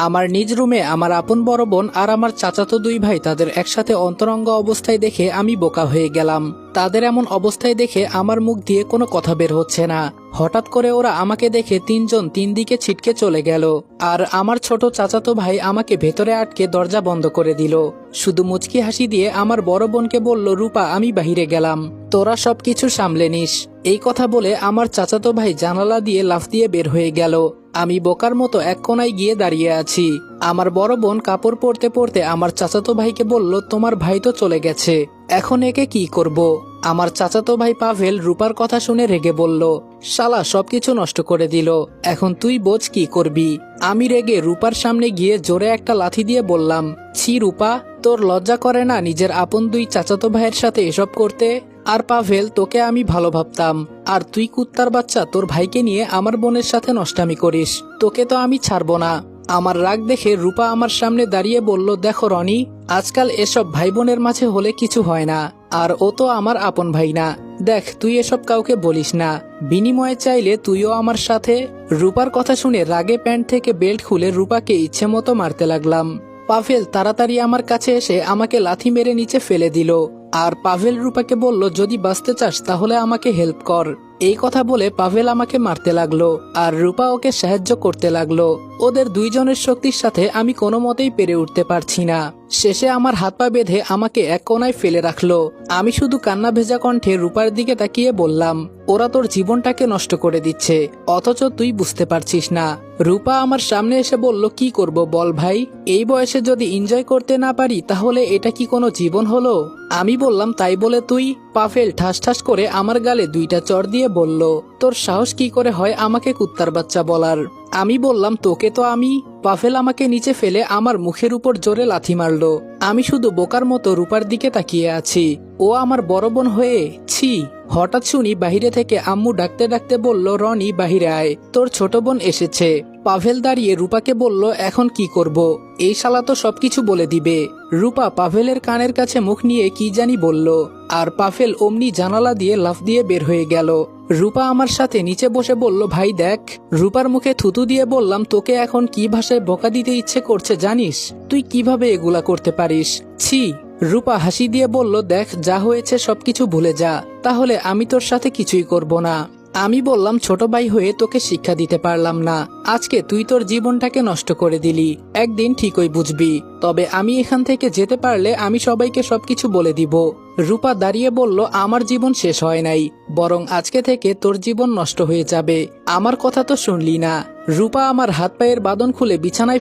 আমার নিজ রুমে আমার আপন বড় বোন আর আমার চাচাতো দুই ভাই তাদের একসাথে অন্তরঙ্গ অবস্থায় দেখে আমি বোকা হয়ে গেলাম। তাদের এমন অবস্থায় দেখে আমার মুখ দিয়ে কোনো কথা বের হচ্ছে না। হঠাৎ করে ওরা আমাকে দেখে তিনজন তিন দিকে ছিটকে চলে গেল, আর আমার ছোট চাচাতো ভাই আমাকে ভেতরে আটকে দরজা বন্ধ করে দিল। শুধু মুচকি হাসি দিয়ে আমার বড় বোনকে বলল, রূপা আমি বাহিরে গেলাম, তোরা সবকিছু সামলে নিস। এই কথা বলে আমার চাচাতো ভাই জানালা দিয়ে লাফ দিয়ে বের হয়ে গেল। আমি বোকার মতো এক কোনায় গিয়ে দাঁড়িয়ে আছি। আমার বড় বোন কাপড় পরতে পরতে আমার চাচাতো ভাইকে বলল, তোমার ভাই তো চলে গেছে, এখন একে কি করব? আমার চাচাতো ভাই পাভেল রূপার কথা শুনে রেগে বলল, শালা সবকিছু নষ্ট করে দিল, এখন তুই বোঝ কি করবি। আমি রেগে রূপার সামনে গিয়ে জোরে একটা লাথি দিয়ে বললাম, ছি রূপা, তোর লজ্জা করে না নিজের আপন দুই চাচাতো ভাইয়ের সাথে এসব করতে? আর পাভেল, তোকে আমি ভালো ভাবতাম, আর তুই কুত্তার বাচ্চা তোর ভাইকে নিয়ে আমার বোনের সাথে নষ্টামি করিস, তোকে তো আমি ছাড়বো না। আমার রাগ দেখে রূপা আমার সামনে দাঁড়িয়ে বলল, দেখো রনি, আজকাল এসব ভাই বোনের মাঝে হলে কিছু হয় না, আর ও তো আমার আপন ভাই না। দেখ, তুই এসব কাউকে বলিস না, বিনিময়ে চাইলে তুইও আমার সাথে। রূপার কথা শুনে রাগে প্যান্ট থেকে বেল্ট খুলে রূপাকে ইচ্ছে মতো মারতে লাগলাম। পাভেল তাড়াতাড়ি আমার কাছে এসে আমাকে লাথি মেরে নিচে ফেলে দিল, আর পাভেল রূপাকে বলল, যদি বাঁচতে চাস তাহলে আমাকে হেল্প কর। এই কথা বলে পাভেল আমাকে মারতে লাগলো, আর রূপা ওকে সাহায্য করতে লাগলো। ওদের দুইজনের শক্তির সাথে আমি কোনো মতেই পেরে উঠতে পারছি না। শেষে আমার হাত পা বেঁধে আমাকে এক কোনায় ফেলে রাখলো। আমি শুধু কান্না ভেজা কণ্ঠে রূপার দিকে তাকিয়ে বললাম, ওরা তোর জীবনটাকে নষ্ট করে দিচ্ছে, অথচ তুই বুঝতে পারছিস না। রূপা আমার সামনে এসে বলল, কি করব বল ভাই, এই বয়সে যদি এনজয় করতে না পারি তাহলে এটা কি কোনো জীবন হলো? আমি বললাম, তাই বলে তুই? পাভেল ঠাস ঠাস করে আমার গালে দুইটা চড় দিয়ে বলল, তোর সাহস কি করে হয় আমাকে কুত্তার বাচ্চা বলার? আমি বললাম, তোকে তো আমি। পাভেল আমাকে নিচে ফেলে আমার মুখের উপর জোরে লাথি মারলো। আমি শুধু বোকার মতো রূপার দিকে তাকিয়ে আছি। ও আমার বড় বোন হয়ে, ছি। হঠাৎ শুনি বাহিরে থেকে আম্মু ডাকতে ডাকতে বলল, রনি বাহিরে আয়, তোর ছোট বোন এসেছে। পাভেল দাঁড়িয়ে রূপাকে বলল, এখন কি করব? এই শালা তো সবকিছু বলে দিবে। রূপা পাভেলের কানের কাছে মুখ নিয়ে কি জানি বলল, আর পাভেল অমনি জানালা দিয়ে লাফ দিয়ে বের হয়ে গেল। রূপা আমার সাথে নিচে বসে বলল, ভাই দেখ। রূপার মুখে থুতু দিয়ে বললাম, তোকে এখন কি ভাষায় বকা দিতে ইচ্ছে করছে জানিস? তুই কিভাবে এগুলা করতে পারিস? ছি। রূপা হাসি দিয়ে বলল, দেখ, যা হয়েছে সবকিছু ভুলে যা, তাহলে আমি তোর সাথে কিছুই করব না। আমি বললাম, ছোট ভাই হয়ে তোকে শিক্ষা দিতে পারলাম না, আজকে তুই তোর জীবনটাকে নষ্ট করে দিলি, একদিন ঠিকই বুঝবি। তবে আমি এখান থেকে যেতে পারলে আমি সবাইকে সবকিছু বলে দিব। রূপা দাঁড়িয়ে বলল, আমার জীবন শেষ হয় নাই, বরং আজকে থেকে তোর জীবন নষ্ট হয়ে যাবে। আমার কথা তো শুনলি না। রূপা আমার হাত পায়ের বাঁধন খুলে বিছানায়